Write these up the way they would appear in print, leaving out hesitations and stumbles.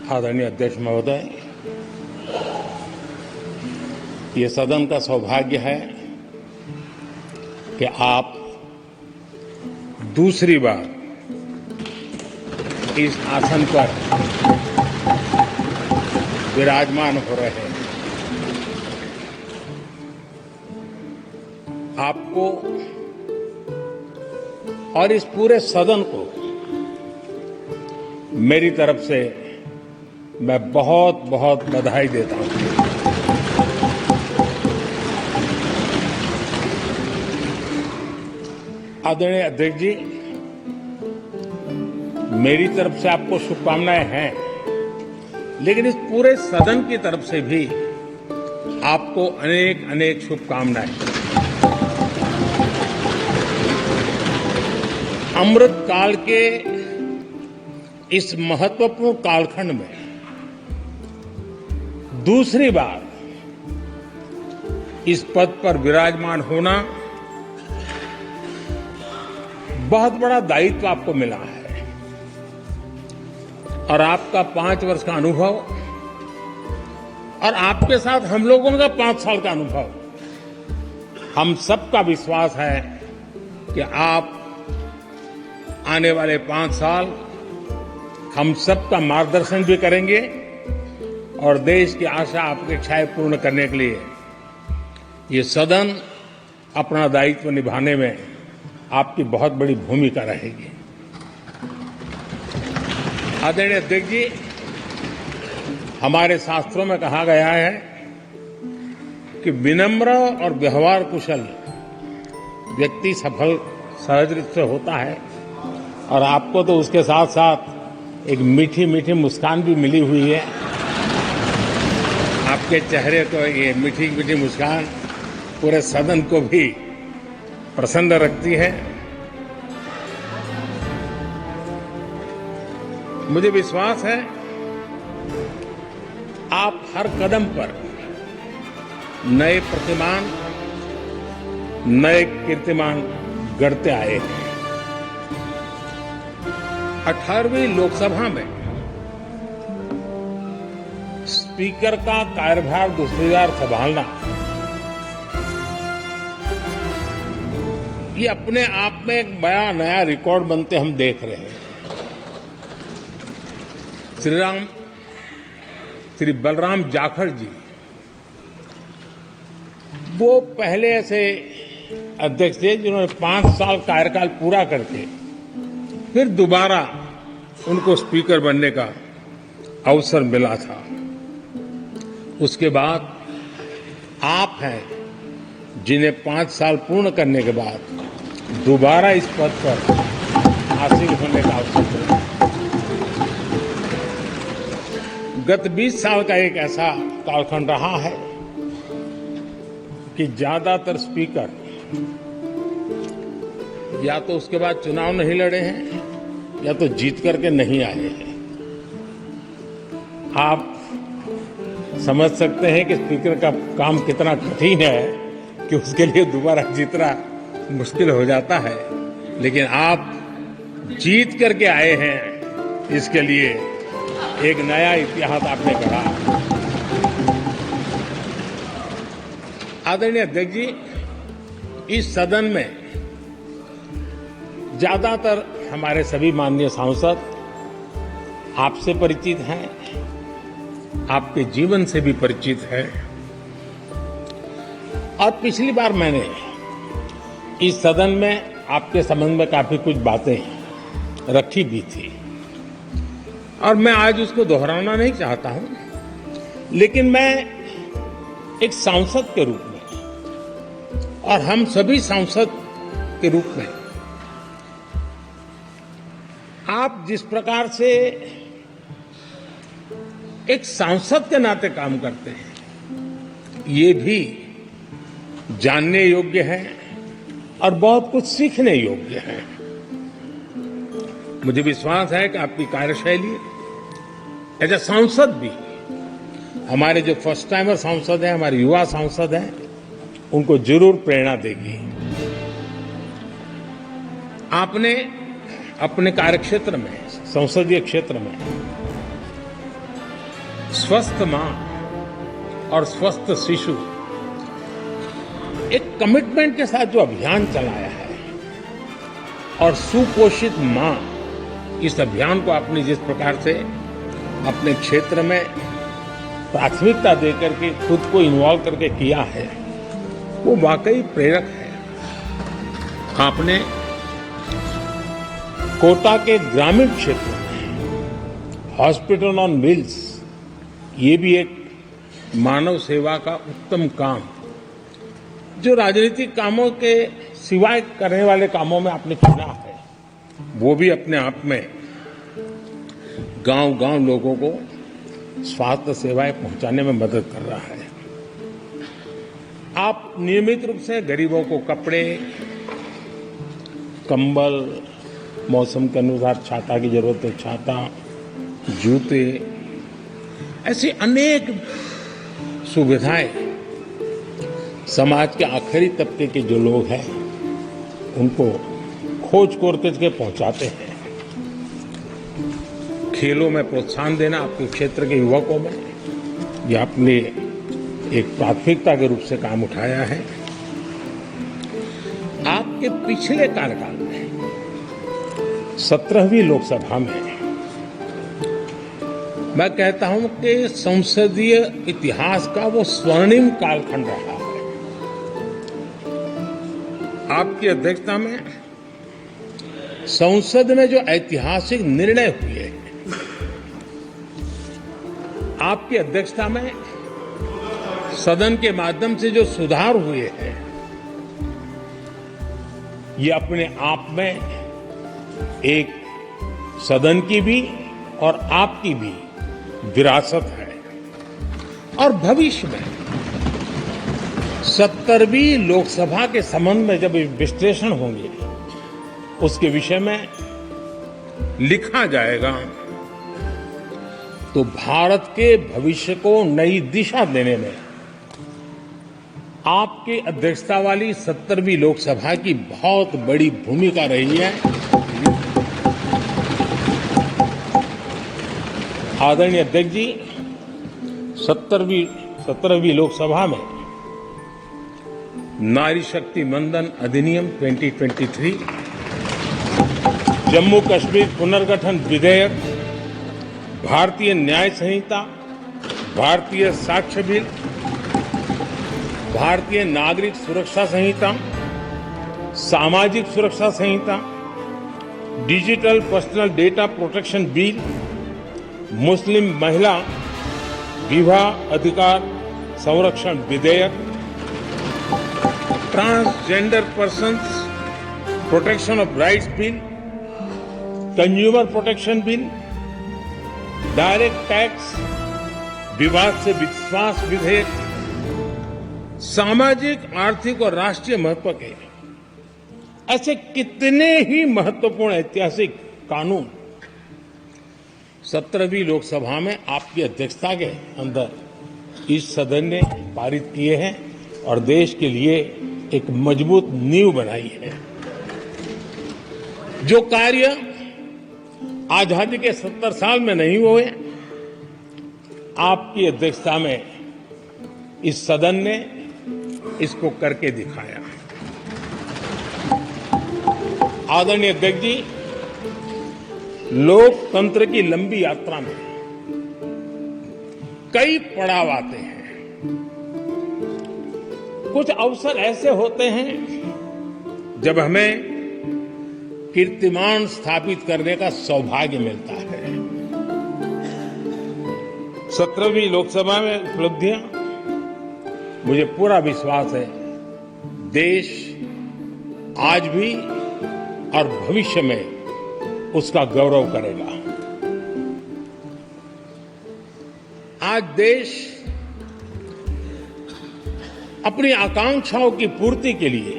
आदरणीय अध्यक्ष महोदय, ये सदन का सौभाग्य है कि आप दूसरी बार इस आसन पर विराजमान हो रहे हैं। आपको और इस पूरे सदन को मेरी तरफ से मैं बहुत बहुत बधाई देता हूं। आदरणीय अध्यक्ष जी, मेरी तरफ से आपको शुभकामनाएं हैं, लेकिन इस पूरे सदन की तरफ से भी आपको अनेक अनेक शुभकामनाएं। अमृत काल के इस महत्वपूर्ण कालखंड में दूसरी बार इस पद पर विराजमान होना बहुत बड़ा दायित्व आपको मिला है और आपका 5 वर्ष का अनुभव और आपके साथ हम लोगों का 5 साल का अनुभव, हम सबका विश्वास है कि आप आने वाले 5 साल हम सबका मार्गदर्शन भी करेंगे और देश की आशा अपेक्षाएं पूर्ण करने के लिए ये सदन अपना दायित्व निभाने में आपकी बहुत बड़ी भूमिका रहेगी। आदरणीय अध्यक्ष जी, हमारे शास्त्रों में कहा गया है कि विनम्र और व्यवहार कुशल व्यक्ति सफल सहज रूप से होता है और आपको तो उसके साथ साथ एक मीठी मीठी मुस्कान भी मिली हुई है। आपके चेहरे को ये मीठी मीठी मुस्कान पूरे सदन को भी प्रसन्न रखती है। मुझे विश्वास है आप हर कदम पर नए प्रतिमान, नए कीर्तिमान गढ़ते आए हैं। 18वीं लोकसभा में स्पीकर का कार्यभार दूसरी बार संभालना ये अपने आप में एक बड़ा नया रिकॉर्ड बनते हम देख रहे हैं। श्री बलराम जाखड़ जी वो पहले ऐसे अध्यक्ष थे जिन्होंने 5 साल कार्यकाल पूरा करके फिर दोबारा उनको स्पीकर बनने का अवसर मिला था। उसके बाद आप हैं जिन्हें 5 साल पूर्ण करने के बाद दोबारा इस पद पर हासिल होने का अवसर मिला। गत 20 साल का एक ऐसा कालखंड रहा है कि ज्यादातर स्पीकर या तो उसके बाद चुनाव नहीं लड़े हैं या तो जीत करके नहीं आए हैं। आप समझ सकते हैं कि स्पीकर का काम कितना कठिन है कि उसके लिए दोबारा जीतना मुश्किल हो जाता है, लेकिन आप जीत करके आए हैं, इसके लिए एक नया इतिहास आपने गढ़ा। आदरणीय अध्यक्ष जी, इस सदन में ज्यादातर हमारे सभी माननीय सांसद आपसे परिचित हैं, आपके जीवन से भी परिचित है और पिछली बार मैंने इस सदन में आपके संबंध में काफी कुछ बातें रखी भी थी और मैं आज उसको दोहराना नहीं चाहता हूं, लेकिन मैं एक सांसद के रूप में और हम सभी सांसद के रूप में आप जिस प्रकार से एक सांसद के नाते काम करते हैं, ये भी जानने योग्य है और बहुत कुछ सीखने योग्य है। मुझे विश्वास है कि आपकी कार्यशैली एज ए सांसद भी हमारे जो फर्स्ट टाइमर सांसद हैं, हमारे युवा सांसद हैं, उनको जरूर प्रेरणा देगी। आपने अपने कार्यक्षेत्र में, संसदीय क्षेत्र में स्वस्थ मां और स्वस्थ शिशु एक कमिटमेंट के साथ जो अभियान चलाया है और सुपोषित मां इस अभियान को आपने जिस प्रकार से अपने क्षेत्र में प्राथमिकता देकर के खुद को इन्वॉल्व करके किया है वो वाकई प्रेरक है। आपने कोटा के ग्रामीण क्षेत्र में हॉस्पिटल ऑन व्हील्स ये भी एक मानव सेवा का उत्तम काम जो राजनीतिक कामों के सिवाय करने वाले कामों में आपने चुना है वो भी अपने आप में गांव-गांव लोगों को स्वास्थ्य सेवाएं पहुंचाने में मदद कर रहा है। आप नियमित रूप से गरीबों को कपड़े, कंबल, मौसम के अनुसार छाता की जरूरत है छाता, जूते, ऐसी अनेक सुविधाएं समाज के आखिरी तबके के जो लोग हैं उनको खोज करके पहुंचाते हैं। खेलों में प्रोत्साहन देना आपके क्षेत्र के युवकों में ये आपने एक प्राथमिकता के रूप से काम उठाया है। आपके पिछले कार्यकाल में 17वीं लोकसभा में मैं कहता हूं कि संसदीय इतिहास का वो स्वर्णिम कालखंड रहा है। आपकी अध्यक्षता में संसद में जो ऐतिहासिक निर्णय हुए आपकी अध्यक्षता में सदन के माध्यम से जो सुधार हुए हैं ये अपने आप में एक सदन की भी और आपकी भी विरासत है। और भविष्य में 70वीं लोकसभा के संबंध में जब विश्लेषण होंगे उसके विषय में लिखा जाएगा तो भारत के भविष्य को नई दिशा देने में आपकी अध्यक्षता वाली 70वीं लोकसभा की बहुत बड़ी भूमिका रही है। आदरणीय अध्यक्ष जी 17वीं लोकसभा में नारी शक्ति वंदन अधिनियम 2023, जम्मू कश्मीर पुनर्गठन विधेयक, भारतीय न्याय संहिता, भारतीय साक्ष्य बिल, भारतीय नागरिक सुरक्षा संहिता, सामाजिक सुरक्षा संहिता, digital personal data protection bill, मुस्लिम महिला विवाह अधिकार संरक्षण विधेयक, transgender persons protection of rights bill, consumer protection bill, direct tax, विवाद से विश्वास विधेयक, सामाजिक, आर्थिक और राष्ट्रीय महत्व के ऐसे कितने ही महत्वपूर्ण ऐतिहासिक कानून 17वीं लोकसभा में आपकी अध्यक्षता के अंदर इस सदन ने पारित किए हैं और देश के लिए एक मजबूत नींव बनाई है। जो कार्य आजादी के 70 साल में नहीं हुए आपकी अध्यक्षता में इस सदन ने इसको करके दिखाया। आदरणीय अध्यक्ष जी लोकतंत्र की लंबी यात्रा में कई पड़ाव आते हैं। कुछ अवसर ऐसे होते हैं जब हमें कीर्तिमान स्थापित करने का सौभाग्य मिलता है। 17वीं लोकसभा में उपलब्धियां मुझे पूरा विश्वास है देश आज भी और भविष्य में उसका गौरव करेगा। आज देश अपनी आकांक्षाओं की पूर्ति के लिए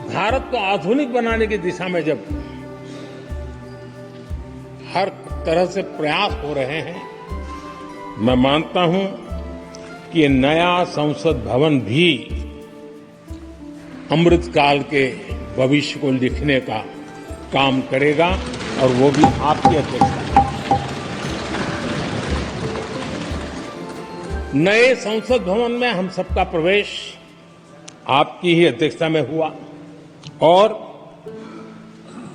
भारत को आधुनिक बनाने की दिशा में जब हर तरह से प्रयास हो रहे हैं, मैं मानता हूं कि नया संसद भवन भी अमृतकाल के भविष्य को लिखने का काम करेगा और वो भी आपकी अध्यक्षता में। नए संसद भवन में हम सबका प्रवेश आपकी ही अध्यक्षता में हुआ और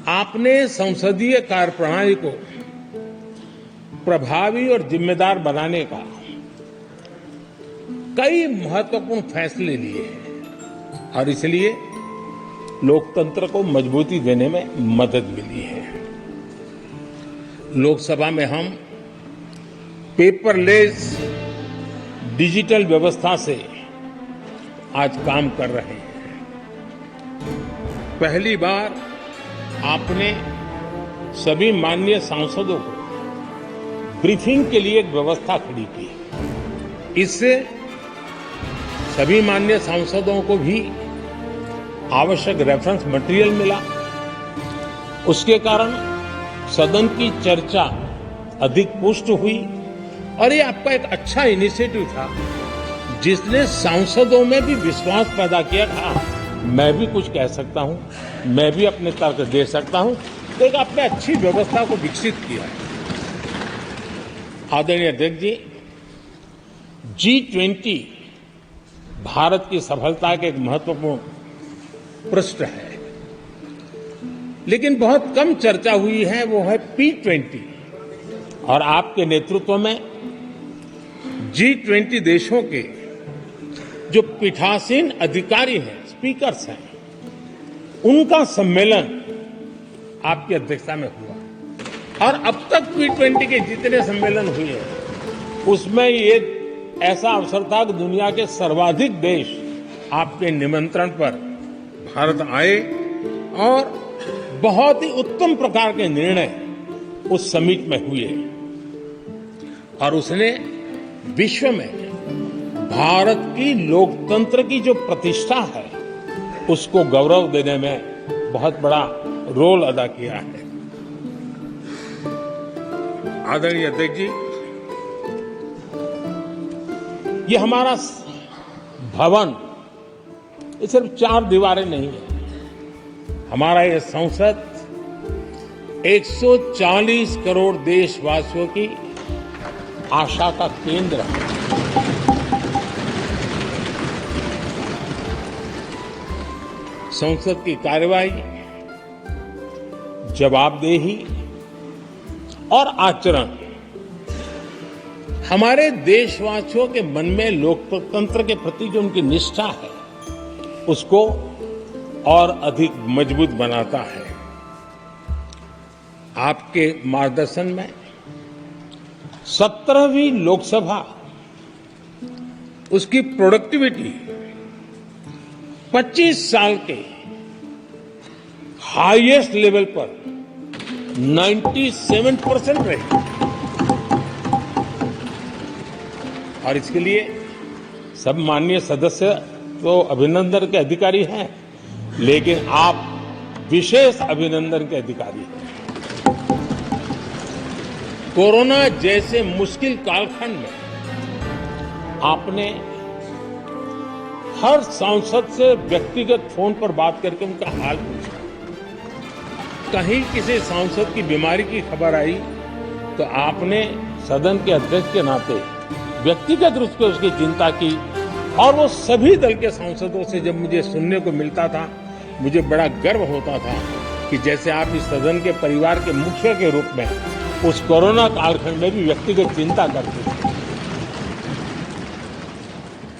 आपने संसदीय कार्यप्रणाली को प्रभावी और जिम्मेदार बनाने का कई महत्वपूर्ण फैसले लिए हैं और इसलिए लोकतंत्र को मजबूती देने में मदद मिली है। लोकसभा में हम पेपरलेस डिजिटल व्यवस्था से आज काम कर रहे हैं। पहली बार आपने सभी माननीय सांसदों को ब्रीफिंग के लिए एक व्यवस्था खड़ी की। इससे सभी माननीय सांसदों को भी आवश्यक रेफरेंस मटेरियल मिला। उसके कारण सदन की चर्चा अधिक पुष्ट हुई और ये आपका एक अच्छा इनिशिएटिव था जिसने सांसदों में भी विश्वास पैदा किया था। मैं भी कुछ कह सकता हूं, मैं भी अपने तर्क दे सकता हूं। तो एक आपने अच्छी व्यवस्था को विकसित किया है। आदरणीय अध्यक्ष जी, G20 भारत की सफलता के एक महत्वपूर्ण पृष्ठ है, लेकिन बहुत कम चर्चा हुई है, वो है P20 और आपके नेतृत्व में G20 देशों के जो पीठासीन अधिकारी हैं, स्पीकर्स हैं, उनका सम्मेलन आपकी अध्यक्षता में हुआ और अब तक P20 के जितने सम्मेलन हुए हैं उसमें ये ऐसा अवसर था कि दुनिया के सर्वाधिक देश आपके निमंत्रण पर भारत आए और बहुत ही उत्तम प्रकार के निर्णय उस समिट में हुए और उसने विश्व में भारत की लोकतंत्र की जो प्रतिष्ठा है उसको गौरव देने में बहुत बड़ा रोल अदा किया है। आदरणीय अध्यक्ष जी, ये हमारा भवन ये सिर्फ 4 दीवारें नहीं है। हमारा ये संसद 140 करोड़ देशवासियों की आशा का केंद्र है। संसद की कार्यवाही, जवाबदेही और आचरण हमारे देशवासियों के मन में लोकतंत्र के प्रति जो उनकी निष्ठा है उसको और अधिक मजबूत बनाता है। आपके मार्गदर्शन में 17वीं लोकसभा उसकी प्रोडक्टिविटी 25 साल के हाईएस्ट लेवल पर 97% रही और इसके लिए सब माननीय सदस्य तो अभिनंदन के अधिकारी हैं, लेकिन आप विशेष अभिनंदन के अधिकारी हैं। कोरोना जैसे मुश्किल कालखंड में आपने हर सांसद से व्यक्तिगत फोन पर बात करके उनका हाल पूछा। कहीं किसी सांसद की बीमारी की खबर आई तो आपने सदन के अध्यक्ष के नाते व्यक्तिगत रूप से उसकी चिंता की और वो सभी दल के सांसदों से जब मुझे सुनने को मिलता था मुझे बड़ा गर्व होता था कि जैसे आप इस सदन के परिवार के मुखिया के रूप में उस कोरोना कालखंड में भी व्यक्तिगत चिंता करते थे।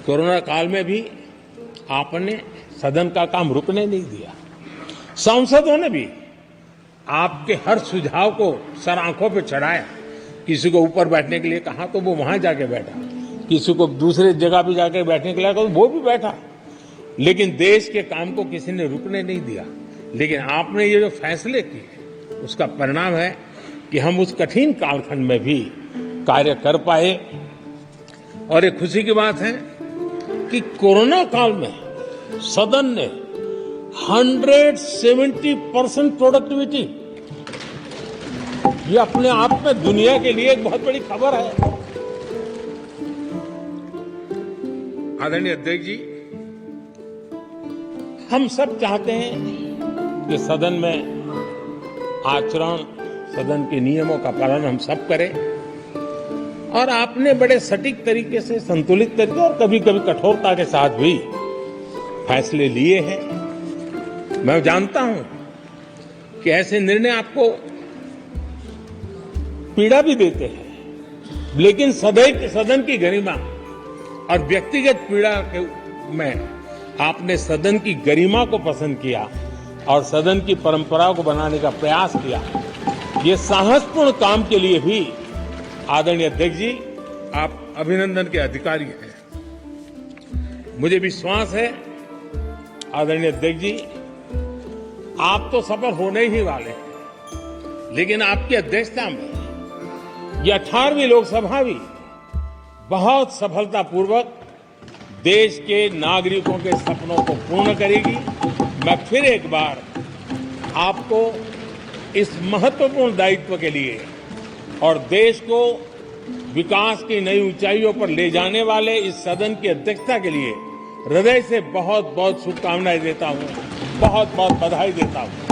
कोरोना काल में भी आपने सदन का काम रुकने नहीं दिया। सांसदों ने भी आपके हर सुझाव को सर आंखों पे चढ़ाया। किसी को ऊपर बैठने के लिए कहा तो वो वहां जाके बैठा, किसी को दूसरे जगह भी जाके बैठने के लिए कहा तो वो भी बैठा, लेकिन देश के काम को किसी ने रुकने नहीं दिया। लेकिन आपने ये जो फैसले किए उसका परिणाम है कि हम उस कठिन कालखंड में भी कार्य कर पाए। और ये खुशी की बात है कि कोरोना काल में सदन ने 170% प्रोडक्टिविटी, ये अपने आप में दुनिया के लिए एक बहुत बड़ी खबर है। आदरणीय अध्यक्ष जी, हम सब चाहते हैं कि सदन में आचरण, सदन के नियमों का पालन हम सब करें और आपने बड़े सटीक तरीके से, संतुलित तरीके और कभी कभी कठोरता के साथ भी फैसले लिए हैं। मैं जानता हूं कि ऐसे निर्णय आपको पीड़ा भी देते हैं, लेकिन सदन की गरिमा और व्यक्तिगत पीड़ा में आपने सदन की गरिमा को पसंद किया और सदन की परंपरा को बनाने का प्रयास किया। ये साहसपूर्ण काम के लिए भी आदरणीय अध्यक्ष जी, आप अभिनंदन के अधिकारी हैं। मुझे विश्वास है आदरणीय अध्यक्ष जी, आप तो सफल होने ही वाले हैं, लेकिन आपकी अध्यक्षता में ये 18वीं लोकसभा भी बहुत सफलतापूर्वक देश के नागरिकों के सपनों को पूर्ण करेगी। मैं फिर एक बार आपको इस महत्वपूर्ण दायित्व के लिए और देश को विकास की नई ऊंचाइयों पर ले जाने वाले इस सदन की अध्यक्षता के लिए हृदय से बहुत बहुत शुभकामनाएं देता हूं, बहुत बहुत बधाई देता हूं।